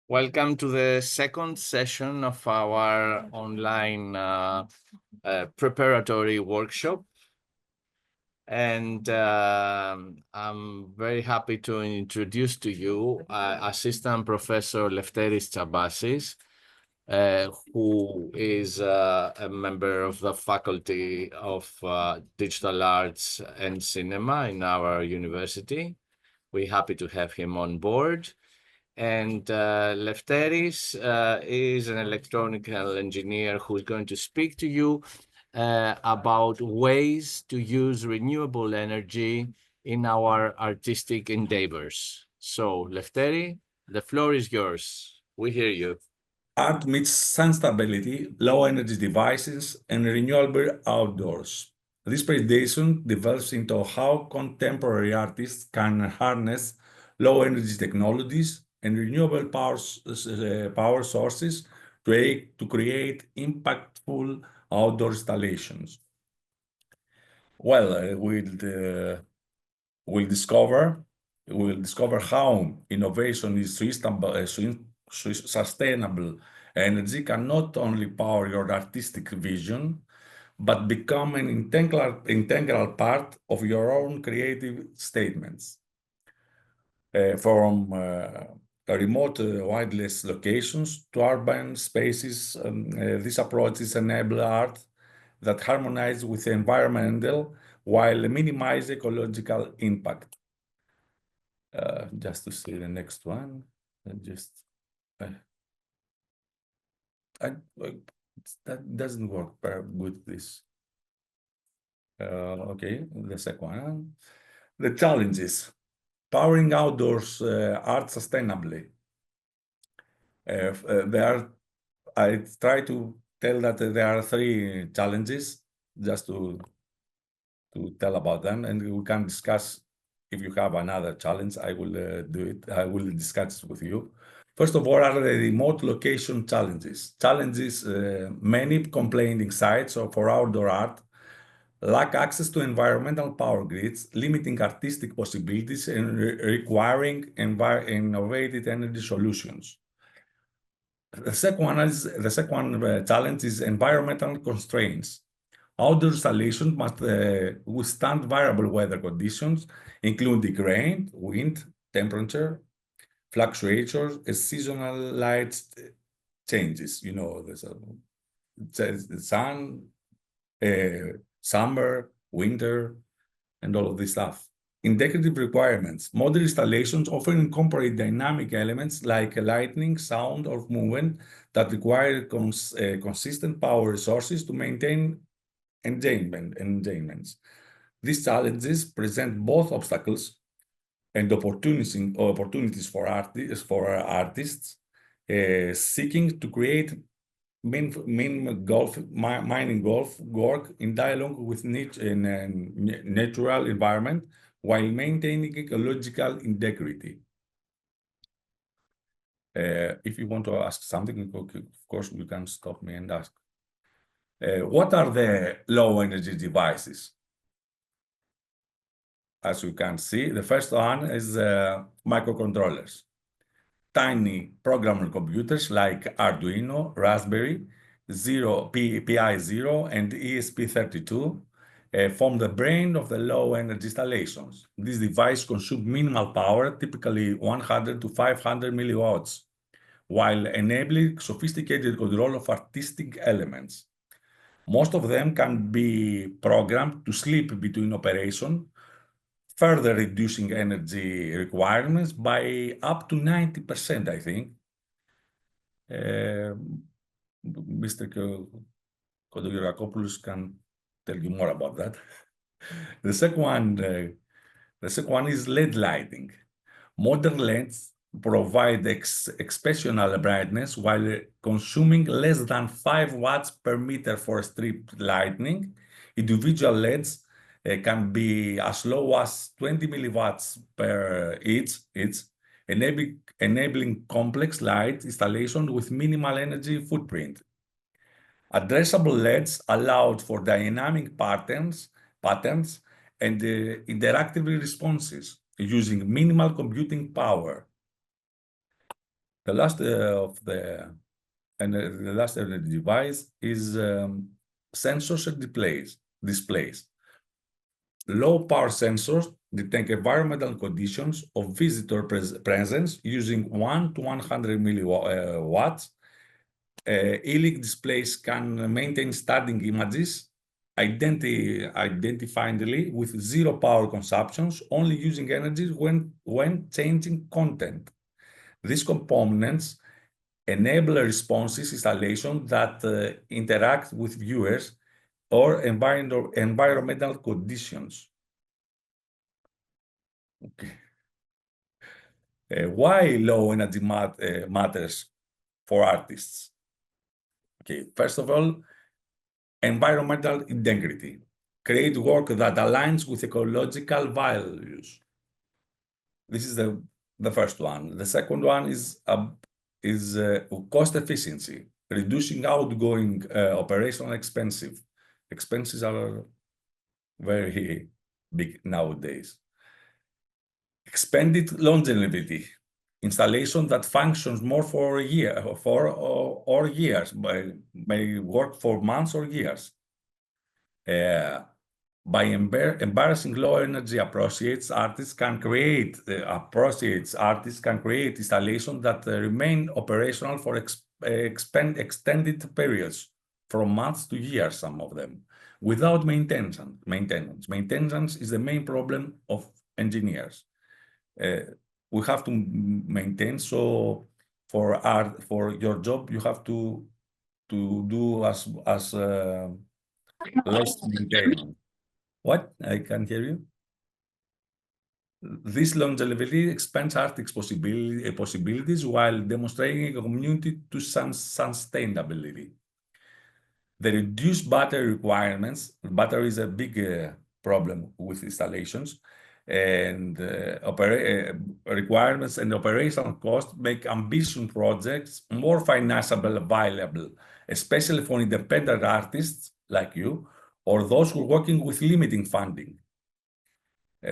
Welcome to the second session of our online preparatory workshop. And I'm very happy to introduce to you Assistant Professor Lefteris Tsabassis, who is a member of the Faculty of Digital Arts and Cinema in our university. We're happy to have him on board. And Lefteris is an electronical engineer who's going to speak to you about ways to use renewable energy in our artistic endeavors. So, Lefteri, the floor is yours. We hear you. Art meets sustainability, low-energy devices, and renewable outdoors. This presentation develops into how contemporary artists can harness low-energy technologies and renewable power sources to create impactful outdoor installations. Well, we'll discover how innovation is sustainable energy can not only power your artistic vision, but become an integral part of your own creative statements. From remote wireless locations to urban spaces, these approaches enable art that harmonize with the environmental while minimize ecological impact. Just to see the next one, that doesn't work very good. This okay. The second one, the challenges: powering outdoors art sustainably. I try to tell that there are three challenges, just to tell about them, and we can discuss. If you have another challenge, I will do it. I will discuss it with you. First of all, are the remote location challenges. Many complaining sites for outdoor art lack access to environmental power grids, limiting artistic possibilities and requiring innovative energy solutions. The second challenge is environmental constraints. Outdoor installations must withstand variable weather conditions, including rain, wind, temperature, fluctuations, and seasonal light changes. You know, the sun, summer, winter, and all of this stuff. Integrative requirements. Modern installations often incorporate dynamic elements like lighting, sound, or movement that require consistent power resources to maintain enjoyments. These challenges present both obstacles and opportunities for artists seeking to create mining golf work in dialogue with natural environment while maintaining ecological integrity. If you want to ask something, of course, you can stop me and ask. What are the low energy devices? As you can see, the first one is microcontrollers. Tiny programmable computers like Arduino, Raspberry, Pi0, and ESP32 form the brain of the low energy installations. This device consumes minimal power, typically 100 to 500 milliwatts, while enabling sophisticated control of artistic elements. Most of them can be programmed to sleep between operation, further reducing energy requirements by up to 90%, I think. Mr. Kodogirakopoulos can tell you more about that. The second one is LED lighting. Modern LEDs provide exceptional brightness while consuming less than 5 watts per meter for strip lighting. Individual LEDs can be as low as 20 milliwatts per each, enabling complex light installation with minimal energy footprint. Addressable LEDs allowed for dynamic patterns and interactive responses using minimal computing power. The last the last energy device is sensors and displays. Low power sensors detect environmental conditions of visitor presence using 1 to 100 milliwatts. E-link displays can maintain standing images identifiably with zero power consumptions, only using energy when changing content. These components enable responses installation that interact with viewers or environmental conditions. Okay. Why low energy matters for artists? Okay, first of all, environmental integrity. Create work that aligns with ecological values. This is the first one. The second one is cost efficiency, reducing outgoing operational expenses. Expenses are very big nowadays. Expanded longevity, installation that functions more for a year, or years, may work for months or years. By embarrassing low energy approaches, artists can create installations that remain operational for extended periods, from months to years, some of them, without maintenance. Maintenance is the main problem of engineers. We have to maintain, so for your job, you have to do as less maintenance. What? I can't hear you. This longevity expands artists' possibilities while demonstrating a community to some sustainability. The reduced battery requirements. Battery is a big problem with installations, and requirements and operational costs make ambitious projects more financially viable, especially for independent artists like you, or those who are working with limiting funding.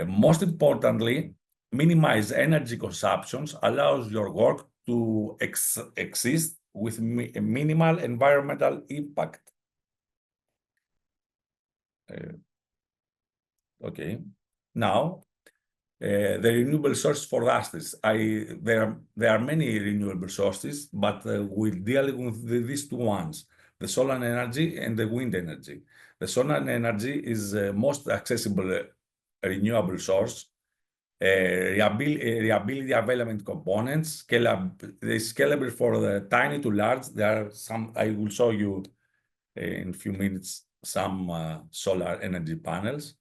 Most importantly, minimize energy consumptions allows your work to exist with minimal environmental impact. Okay, now the renewable source for artists. There are many renewable sources, but we're dealing with these two ones: the solar energy and the wind energy. The solar energy is the most accessible renewable source. Reliability development components, scalable for the tiny to large. There are some, I will show you in a few minutes, some solar energy panels,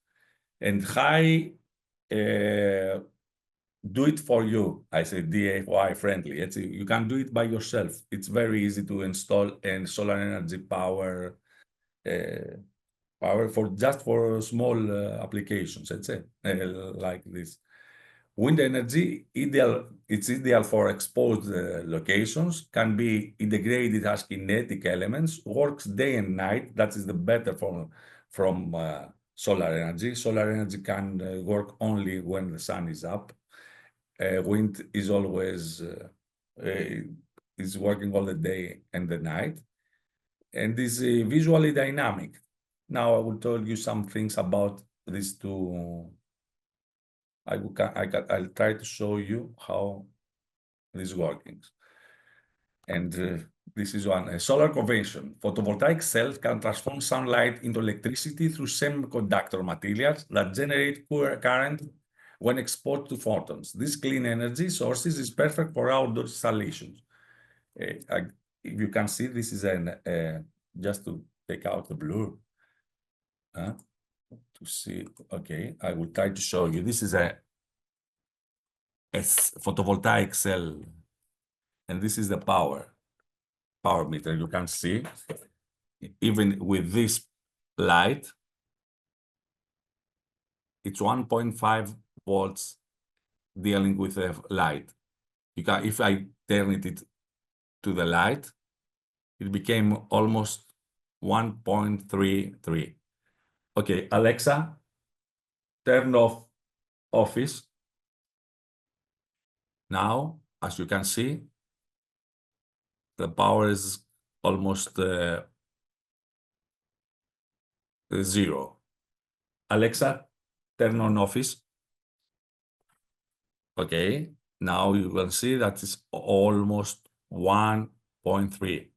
and high do it for you. I say DIY friendly. You can do it by yourself. It's very easy to install, and solar energy power for small applications, let's say, like this. Wind energy, it's ideal for exposed locations, can be integrated as kinetic elements, works day and night. That is the better from solar energy. Solar energy can work only when the sun is up. Wind is always is working all the day and the night, and is visually dynamic. Now I will tell you some things about these two. I'll try to show you how this works. And this is one. A solar convention. Photovoltaic cells can transform sunlight into electricity through semiconductor materials that generate current when exposed to photons. This clean energy sources is perfect for outdoor installations. If you can see, this is just to take out the blur. To see, okay, I will try to show you. This is a photovoltaic cell, and this is the power meter. You can see, even with this light, it's 1.5 volts dealing with the light. You can, if I turn it to the light, it became almost 1.33. Okay, Alexa, turn off office. Now, as you can see, the power is almost zero. Alexa, turn on office. Okay, now you will see that it's almost 1.3.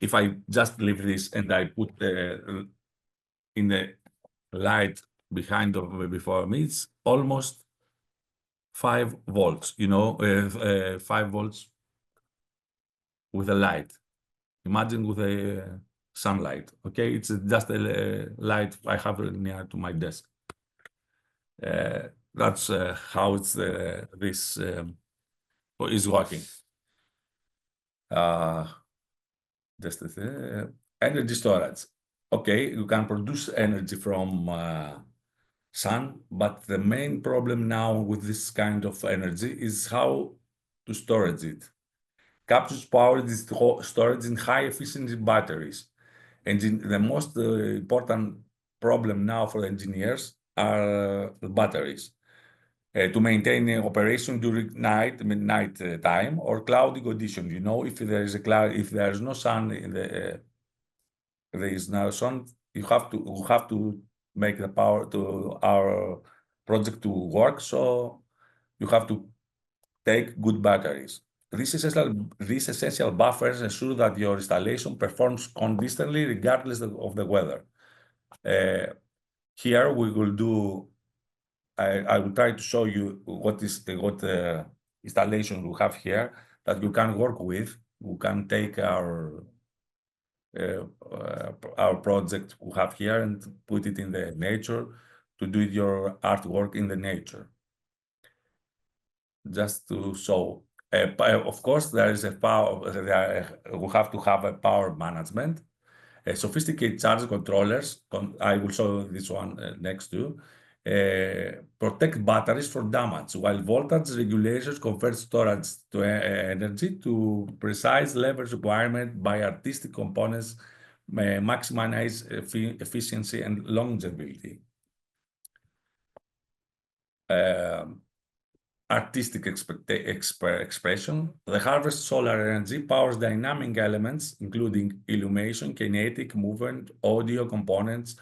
If I just leave this and I put in the light behind of before me, it's almost 5 volts, 5 volts with a light. Imagine with a sunlight, okay? It's just a light I have near to my desk. That's how it's this is working. Just energy storage. Okay, you can produce energy from sun, but the main problem now with this kind of energy is how to storage it. Captures power is storage in high efficiency batteries. And the most important problem now for engineers are the batteries. To maintain operation during night time or cloudy conditions. If there is a cloud, if there is no sun in the there is no sun, you have to make the power to our project to work. So you have to take good batteries. These essential buffers ensure that your installation performs consistently regardless of the weather. Here we will do. I will try to show you what installation we have here that you can work with. We can take our project we have here and put it in the nature to do your artwork in the nature. Just to show, of course, there is a power. We have to have a power management. Sophisticated charge controllers, I will show this one next to, protect batteries from damage, while voltage regulations convert storage to energy to precise levels requirement by artistic components, maximize efficiency and longevity. Artistic expression. The harvest solar energy powers dynamic elements, including illumination, kinetic, movement, audio components,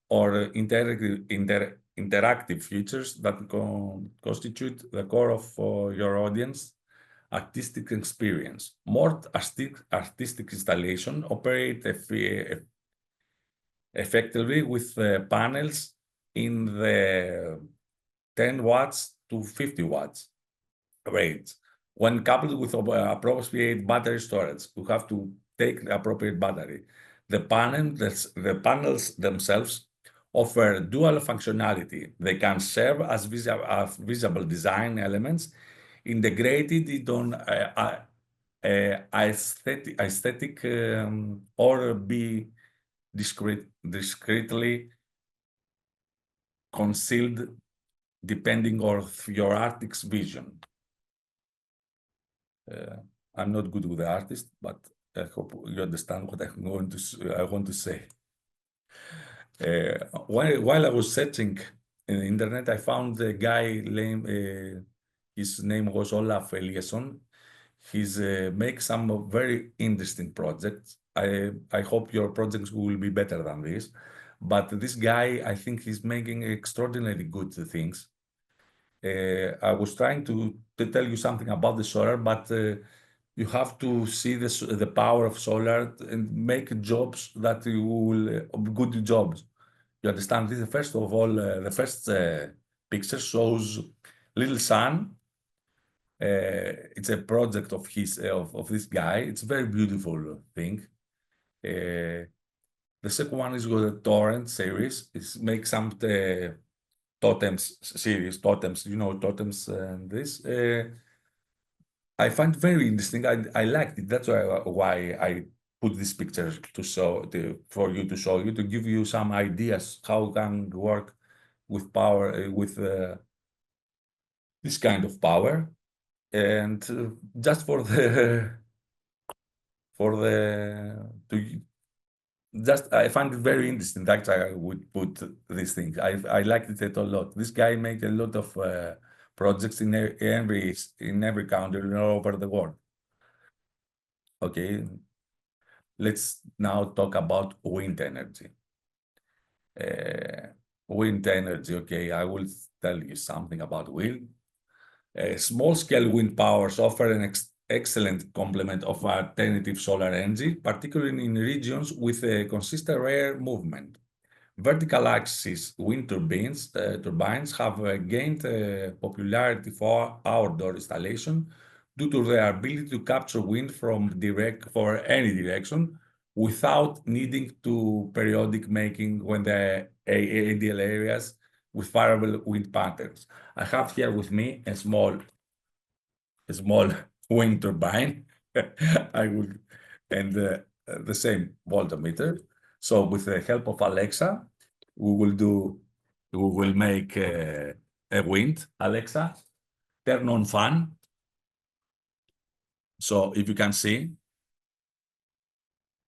or interactive features that constitute the core of your audience artistic experience. More artistic installation operate effectively with panels in the 10 watts to 50 watts range. When coupled with appropriate battery storage, you have to take the appropriate battery. The panels themselves offer dual functionality. They can serve as visible design elements integrated on aesthetic or be discreetly concealed depending on your artist's vision. I'm not good with the artist, but I hope you understand what I want to say. While I was searching in the internet, I found the guy name. His name was Olaf Eliasson. He's makes some very interesting projects. I hope your projects will be better than this. But this guy, I think he's making extraordinarily good things. I was trying to tell you something about the solar, but you have to see the power of solar and make jobs that you will good jobs. You understand this? First of all, the first picture shows little sun. It's a project of his of this guy. It's a very beautiful thing. The second one is with a torrent series. It makes some totems series, totems, totems and this. I find very interesting. I liked it. That's why I put this picture to show for you to show you, to give you some ideas how can work with power with this kind of power, and just for the I find it very interesting. Actually, I would put these things. I liked it a lot. This guy made a lot of projects in every country all over the world. Okay, let's now talk about wind energy. Wind energy, okay, I will tell you something about wind. Small-scale wind powers offer an excellent complement of alternative solar energy, particularly in regions with a consistent rare movement. Vertical axis wind turbines have gained popularity for outdoor installation due to their ability to capture wind for any direction without needing to periodic making when the ideal areas with variable wind patterns. I have here with me a small wind turbine. I will, and the same voltmeter. So with the help of Alexa, we will make a wind. Alexa, turn on fan. So if you can see,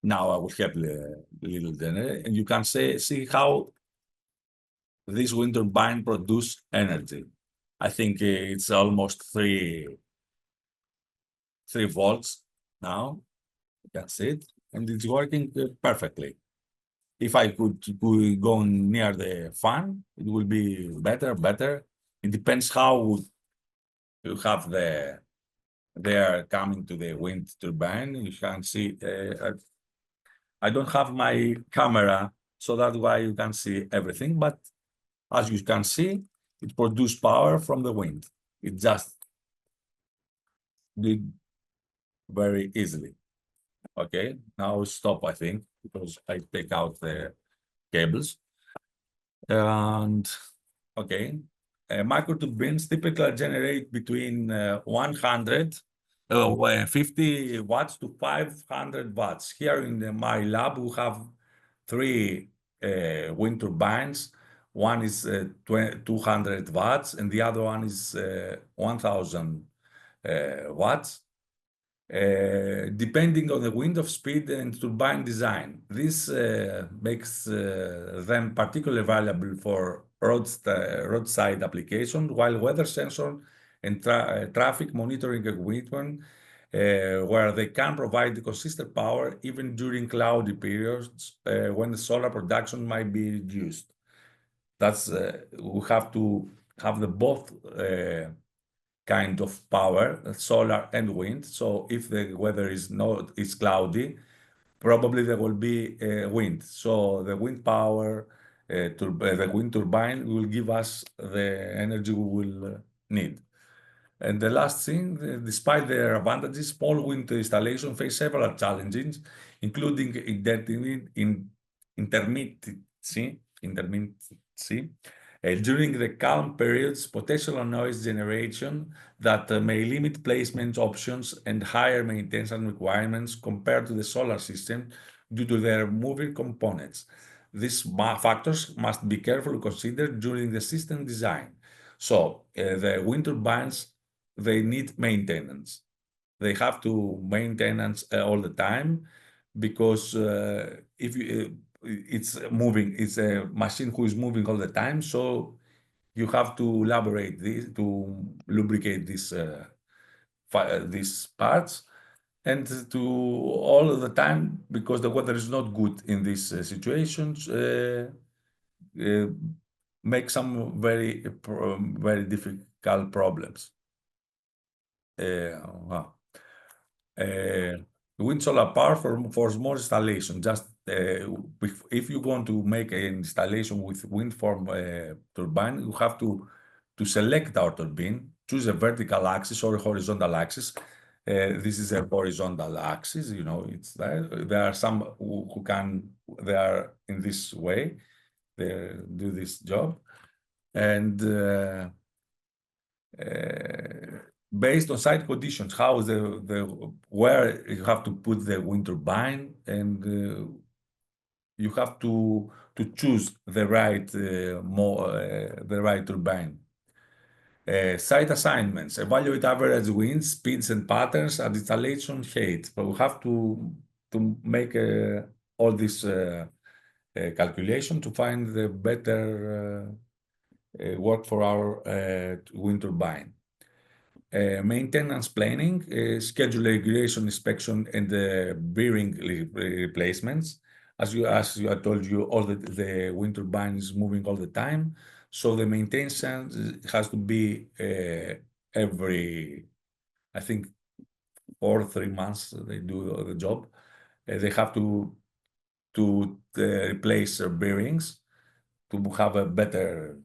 now I will have the little generator, and you can see how this wind turbine produce energy. I think it's almost 3 volts now. You can see it, and it's working perfectly. If I could go near the fan, it will be better. It depends how you have they are coming to the wind turbine. You can see, I don't have my camera, so that's why you can see everything. But as you can see, it produces power from the wind. It just did very easily. Okay, now stop, I think, because I take out the cables. And okay, microturbines typically generate between 150 watts to 500 watts. Here in my lab, we have 3 wind turbines. One is 200 watts, and the other one is 1,000 watts. Depending on the wind of speed and turbine design. This makes them particularly valuable for roadside application, while weather sensor and traffic monitoring equipment, where they can provide consistent power even during cloudy periods when the solar production might be reduced. That's we have to have the both kind of power, solar and wind. So if the weather is cloudy, probably there will be wind. So the wind power, the wind turbine will give us the energy we will need. And the last thing, despite their advantages, small wind installation face several challenges, including intermittency, during the calm periods, potential noise generation that may limit placement options and higher maintenance requirements compared to the solar system due to their moving components. These factors must be carefully considered during the system design. So the wind turbines, they need maintenance. They have to maintenance all the time because if you, it's moving, it's a machine who is moving all the time. So you have to elaborate this, to lubricate these parts, and to all of the time, because the weather is not good in these situations, make some very difficult problems. Wind solar power for small installation. Just if you want to make an installation with wind farm turbine, you have to select our turbine, choose a vertical axis or a horizontal axis. This is a horizontal axis, you know, it's there. There are some who can, they are in this way, they do this job. And based on site conditions, how where you have to put the wind turbine, and you have to choose the right turbine. Site assignments, evaluate average winds, speeds, and patterns at installation height. But we have to make all this calculation to find the better work for our wind turbine. Maintenance planning, schedule regulation inspection, and bearing replacements. As I told you, all the wind turbine is moving all the time, so the maintenance has to be every, I think, 4 or 3 months. They do the job. They have to replace bearings to have a better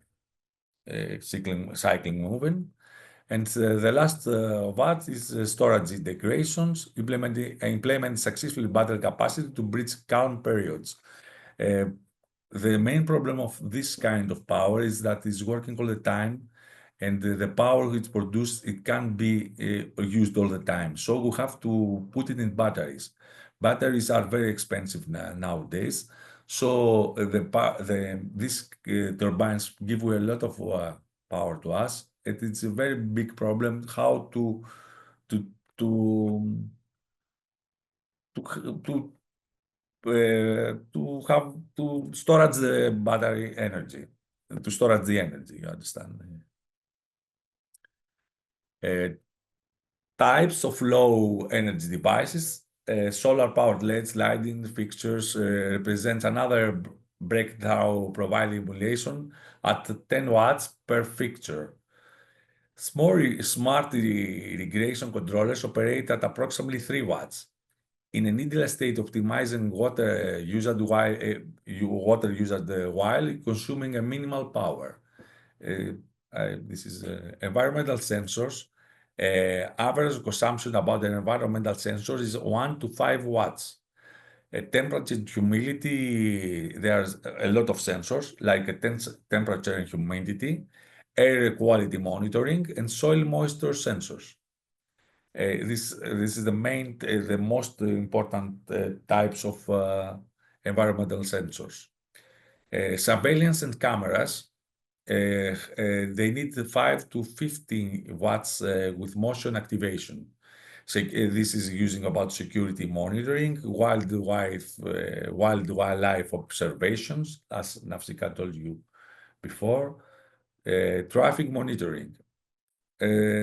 cycling moving. And the last of that is storage integrations, implement successfully battery capacity to bridge calm periods. The main problem of this kind of power is that it's working all the time, and the power it's produced, it can't be used all the time. So we have to put it in batteries. Batteries are very expensive nowadays. So these turbines give you a lot of power to us. It's a very big problem how to have to storage the battery energy, to storage the energy, you understand? Types of low energy devices, solar powered LEDs, lighting fixtures represents another breakdown providing emulation at 10 watts per fixture. Smart irrigation controllers operate at approximately 3 watts. In an ideal state, optimizing water usage while consuming a minimal power. This is environmental sensors. Average consumption about an environmental sensor is 1 to 5 watts. Temperature and humidity, there's a lot of sensors like temperature and humidity, air quality monitoring, and soil moisture sensors. This is the most important types of environmental sensors. Surveillance and cameras, they need 5 to 15 watts with motion activation. So this is using about security monitoring, wildlife observations, as Nafsika told you before, traffic monitoring,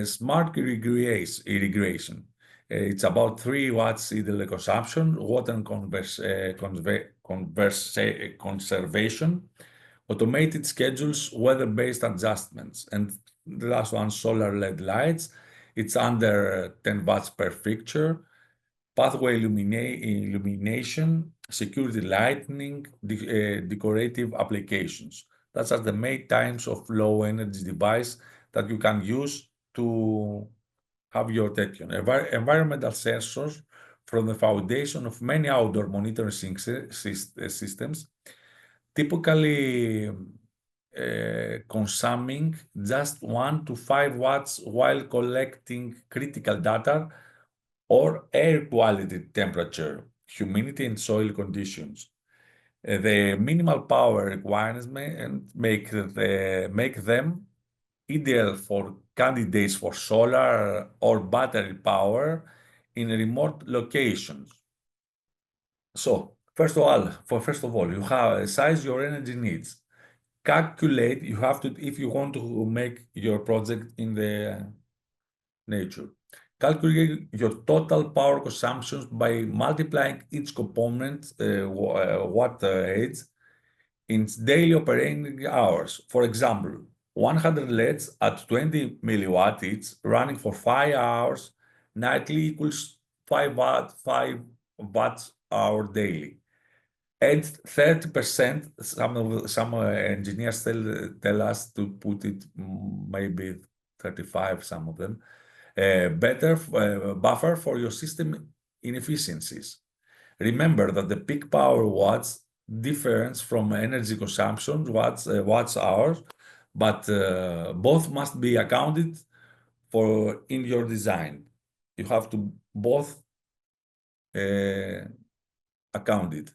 smart irrigation. It's about 3 watts idle consumption, water and conservation, automated schedules, weather-based adjustments. And the last one, solar LED lights. It's under 10 watts per fixture. Pathway illumination, security lighting, decorative applications. Those are the main types of low energy device that you can use to have your detection. Environmental sensors from the foundation of many outdoor monitoring systems, typically consuming just 1 to 5 watts while collecting critical data or air quality, temperature, humidity, and soil conditions. The minimal power requirements make them ideal for candidates for solar or battery power in remote locations. So, first of all, you have size your energy needs. Calculate, you have to, if you want to make your project in the nature, calculate your total power consumption by multiplying each component, watt age, in daily operating hours. For example, 100 LEDs at 20 milliwatt each, running for 5 hours nightly equals 5 watts hour daily. And 30%, some engineers tell us to put it maybe 35, some of them, better buffer for your system inefficiencies. Remember that the peak power watts difference from energy consumption, watts hours, but both must be accounted for in your design. You have to both account it.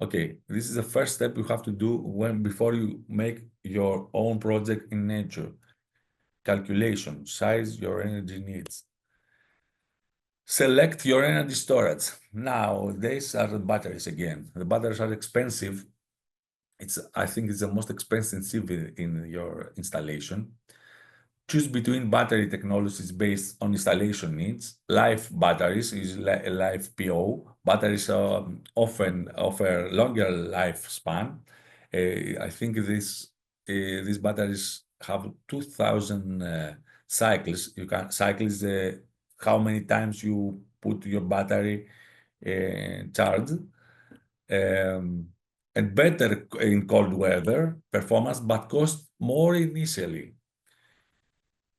Okay, this is the first step you have to do before you make your own project in nature. Calculation, size your energy needs. Select your energy storage. Nowadays are the batteries again. The batteries are expensive. I think it's the most expensive in your installation. choose between battery technologies based on installation needs. Life batteries is life PO. Batteries often offer longer lifespan. I think these batteries have 2,000 cycles. Cycle is how many times you put your battery charged. And better in cold weather performance, but cost more initially.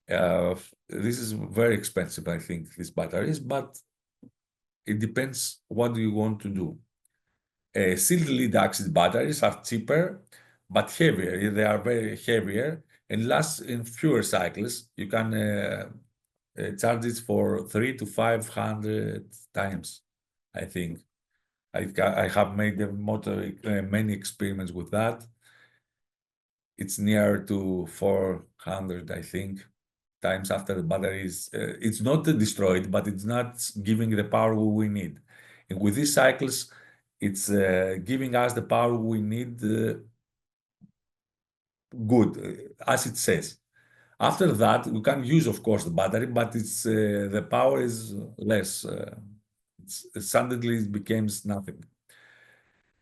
This is very expensive, I think, these batteries, but it depends what you want to do. Sealed lead acid batteries are cheaper, but heavier. They are very heavier and last in fewer cycles. You can charge it for 300 to 500 times, I think. I have made many experiments with that. It's near to 400, I think, times after the battery is, it's not destroyed, but it's not giving the power we need. And with these cycles, it's giving us the power we need good, as it says. After that, we can use, of course, the battery, but it's the power is less. Suddenly it becomes nothing.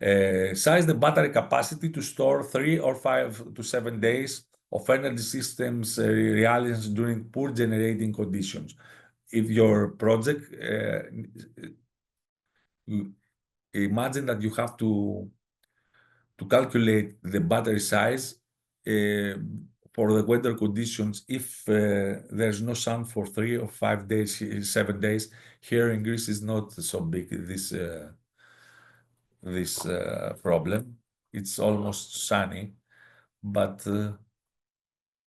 Size the battery capacity to store 3 or 5 to 7 days of energy systems reliance during poor generating conditions. If your project, imagine that you have to calculate the battery size for the weather conditions. If there's no sun for 3 or 5 days, 7 days, here in Greece is not so big, this problem. It's almost sunny, but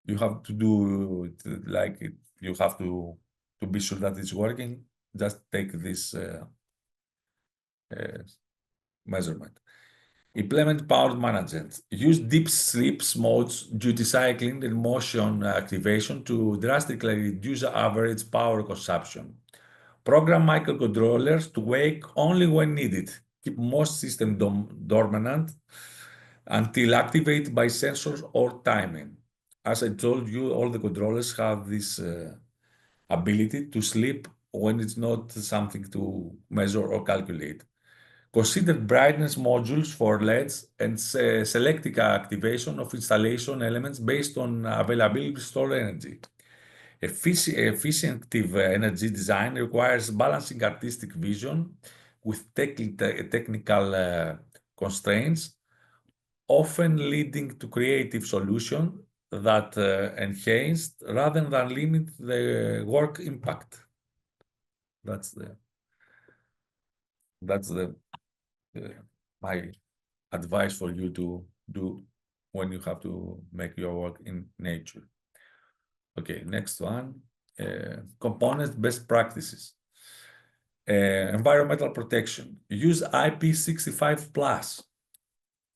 you have to do it like it. You have to be sure that it's working. Just take this measurement. Implement power management. Use deep sleep modes, duty cycling, and motion activation to drastically reduce average power consumption. Program microcontrollers to wake only when needed. Keep most systems dormant until activated by sensors or timing. As I told you, all the controllers have this ability to sleep when it's not something to measure or calculate. Consider brightness modules for LEDs and selective activation of installation elements based on availability of stored energy. Efficient energy design requires balancing artistic vision with technical constraints, often leading to creative solutions that enhance rather than limit the work impact. That's my advice for you to do when you have to make your work in nature. Okay, next one. Components best practices. Environmental protection. Use IP65 plus.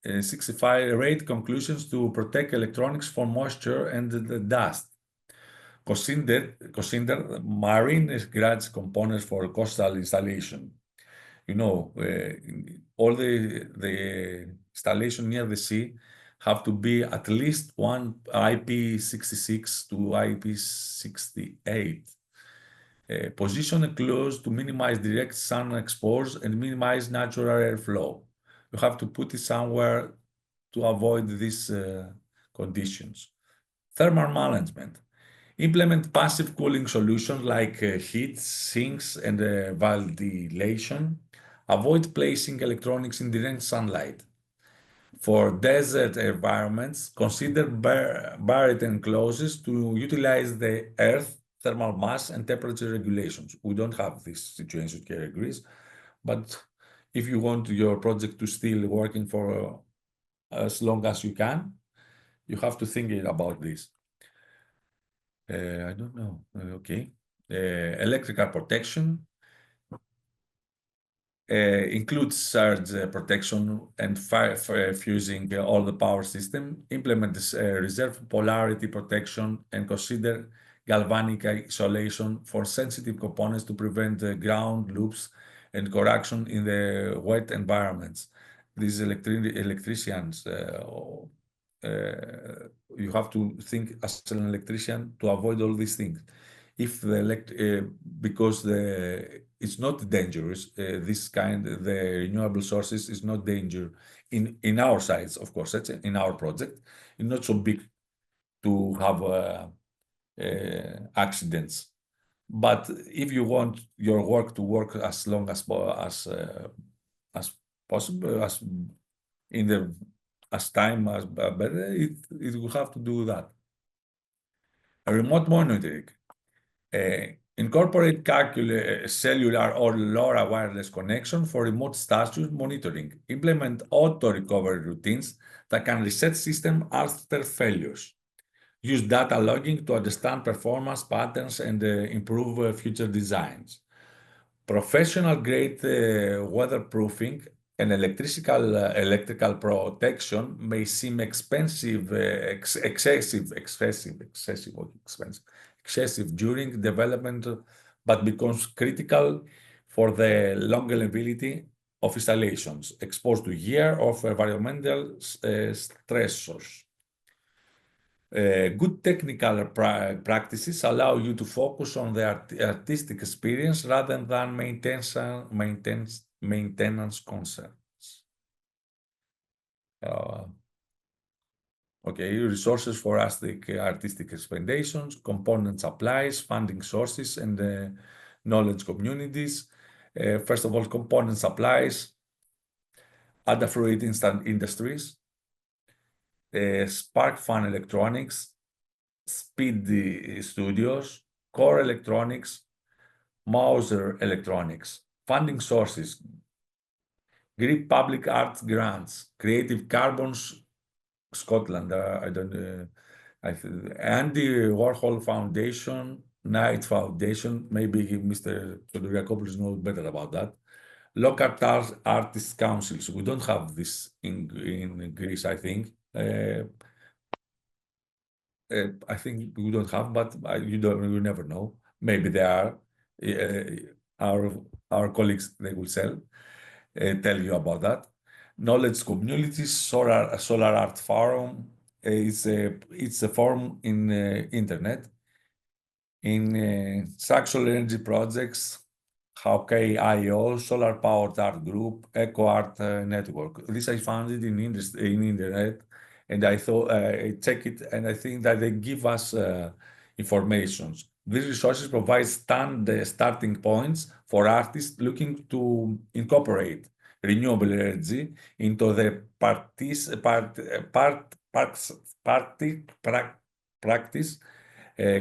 65 rate conclusions to protect electronics from moisture and the dust. Consider marine grade components for coastal installation. You know, all the installation near the sea have to be at least one IP66 to IP68. Position close to minimize direct sun exposure and minimize natural airflow. You have to put it somewhere to avoid these conditions. Thermal management. Implement passive cooling solutions like heat sinks and ventilation. Avoid placing electronics in direct sunlight. For desert environments, consider buried enclosures to utilize the Earth thermal mass and temperature regulations. We don't have this situation here in Greece, but if you want your project to still working for as long as you can, you have to think about this. I don't know. Okay. Electrical protection includes surge protection and fusing all the power system. Implement this reserve polarity protection and consider galvanic isolation for sensitive components to prevent ground loops and corrosion in the wet environments. These electricians you have to think as an electrician to avoid all these things. If the because it's not dangerous, the renewable sources is not danger in our sites, of course, that's in our project. It's not so big to have accidents. But if you want your work to work as long as possible, as time as better, it will have to do that. Remote monitoring. Incorporate cellular or LoRa wireless connection for remote status monitoring. Implement auto recovery routines that can reset system after failures. Use data logging to understand performance patterns and improve future designs. Professional grade weatherproofing and electrical protection may seem excessive during development, but becomes critical for the longevity of installations exposed to year of environmental stressors. Good technical practices allow you to focus on the artistic experience rather than maintenance concerns. Okay, resources for artistic expeditions, component supplies, funding sources, and knowledge communities. First of all, component supplies, Adafruit Instant Industries, Spark Fun Electronics, Speed Studios, Core Electronics, Mauser Electronics. Funding sources, Greek Public Arts Grants, Creative Carbons, Scotland, Andy Warhol Foundation, Knight Foundation, maybe Mr. Todoriakopoulos knows better about that. Local artists councils, we don't have this in Greece, I think. I think we don't have, but you never know. Maybe they are. Our colleagues, they will tell you about that. Knowledge communities, solar art forum. It's a forum in internet. In structural energy projects, Hawkeye.io, Solar Powered Art Group, Eco Art Network. This I found it in internet, and I thought I check it, and I think that they give us informations. These resources provide starting points for artists looking to incorporate renewable energy into the practice.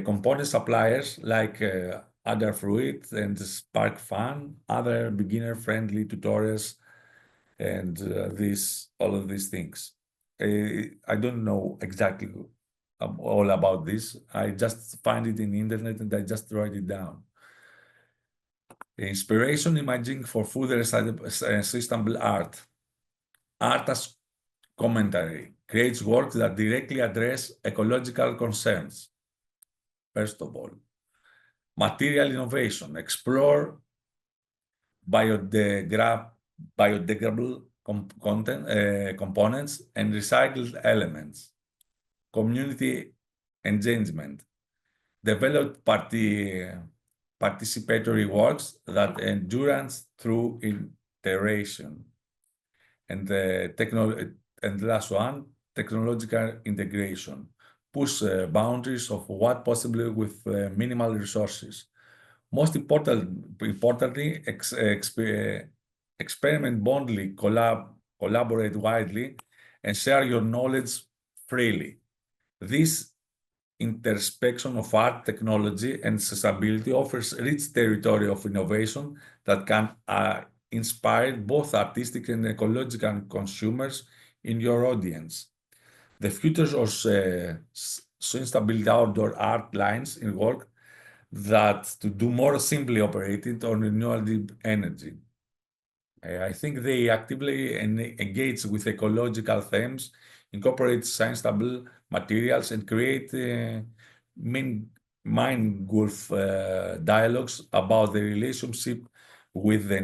Component suppliers like Adafruit and Spark Fun, other beginner-friendly tutorials, and all of these things. I don't know exactly all about this. I just find it in the internet and I just write it down. Inspiration imaging for food and sustainable art. Art as commentary creates works that directly address ecological concerns. First of all, material innovation, explore biodegradable components and recycled elements. Community engagement, develop participatory works that endurance through iteration. And the last one, technological integration. Push boundaries of what possible with minimal resources. Most importantly, experiment boldly, collaborate widely, and share your knowledge freely. This intersection of art, technology, and sustainability offers rich territory of innovation that can inspire both artistic and ecological consumers in your audience. The future of sustainable outdoor art lines in work that to do more simply operated on renewable energy. I think they actively engage with ecological themes, incorporate sustainable materials, and create mindful dialogues about the relationship with the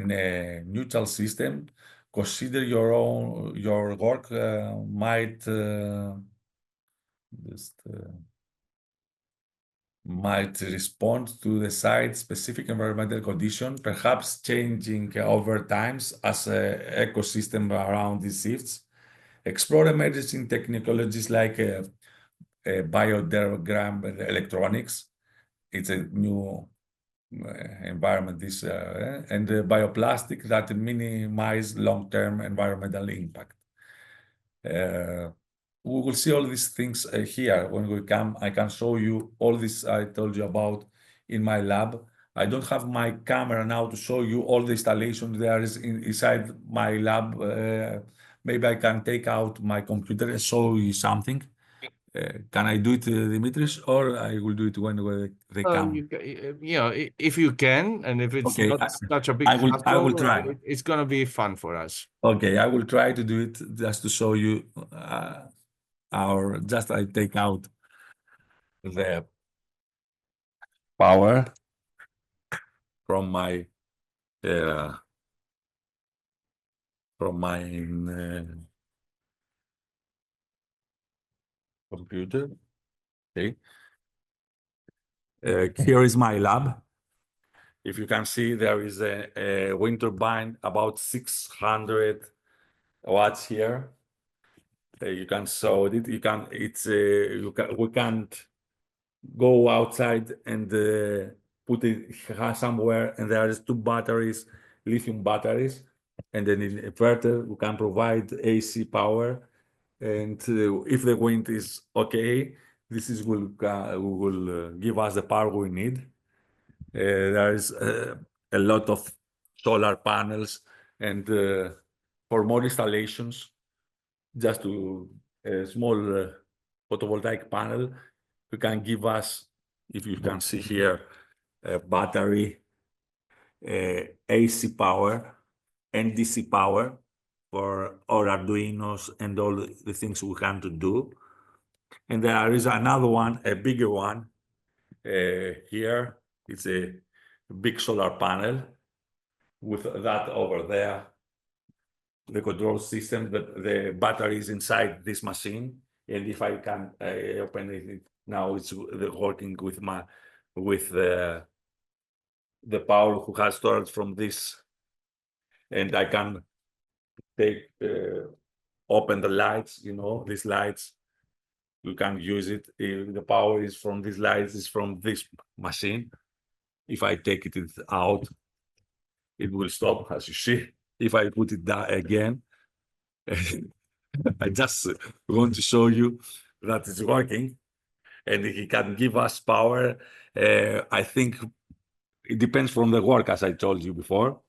neutral system. Consider your work might just might respond to the site-specific environmental condition, perhaps changing over times as ecosystem around these shifts. Explore emerging technologies like biodiagram electronics. It's a new environment, this and bioplastic that minimize long-term environmental impact. We will see all these things here when we come. I can show you all this I told you about in my lab. I don't have my camera now to show you all the installation there is inside my lab. Maybe I can take out my computer and show you something. Can I do it, Dimitris, or I will do it when they come? If you can, and if it's Okay, not such a big I will hassle, try. it's gonna be fun for us. Okay, I will try to do it just to show you I take out the power from my computer. Okay. Here is my lab. If you can see, there is a wind turbine about 600 watts here. You can show it. We can't go outside and put it somewhere. And there is 2 batteries, lithium batteries, and then in inverter we can provide AC power. And if the wind is okay, this will give us the power we need. There is a lot of solar panels, and for more installations, just to a small photovoltaic panel, you can give us, if you can see here, a battery, AC power, and DC power for our Arduinos and all the things we can to do. And there is another one, a bigger one, here. It's a big solar panel with that over there. The control system, the battery is inside this machine. And if I can open it now, it's working with the power who has storage from this. And I can open the lights, these lights. You can use it. If the power is from these lights, is from this machine. If I take it out, it will stop, as you see. If I put it down again, I just want to show you that it's working, and it can give us power. I think it depends from the work, as I told you before.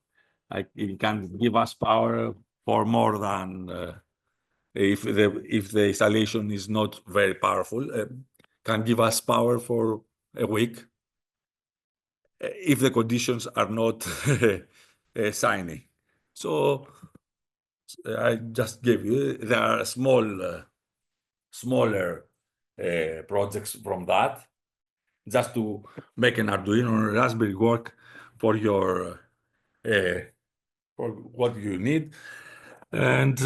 It can give us power for more than if the installation is not very powerful, can give us power for a week if the conditions are not shiny. So I just gave you, there are smaller projects from that, just to make an Arduino or a Raspberry work for your for what you need. And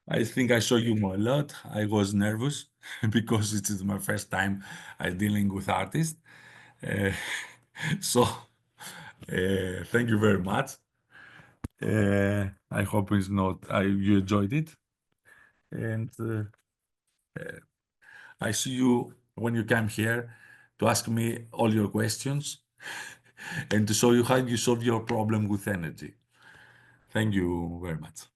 I think I showed you a lot. I was nervous because it is my first time dealing with artists. So thank you very much. I hope you enjoyed it. And I see you when you come here to ask me all your questions and to show you how you solve your problem with energy. Thank you very much.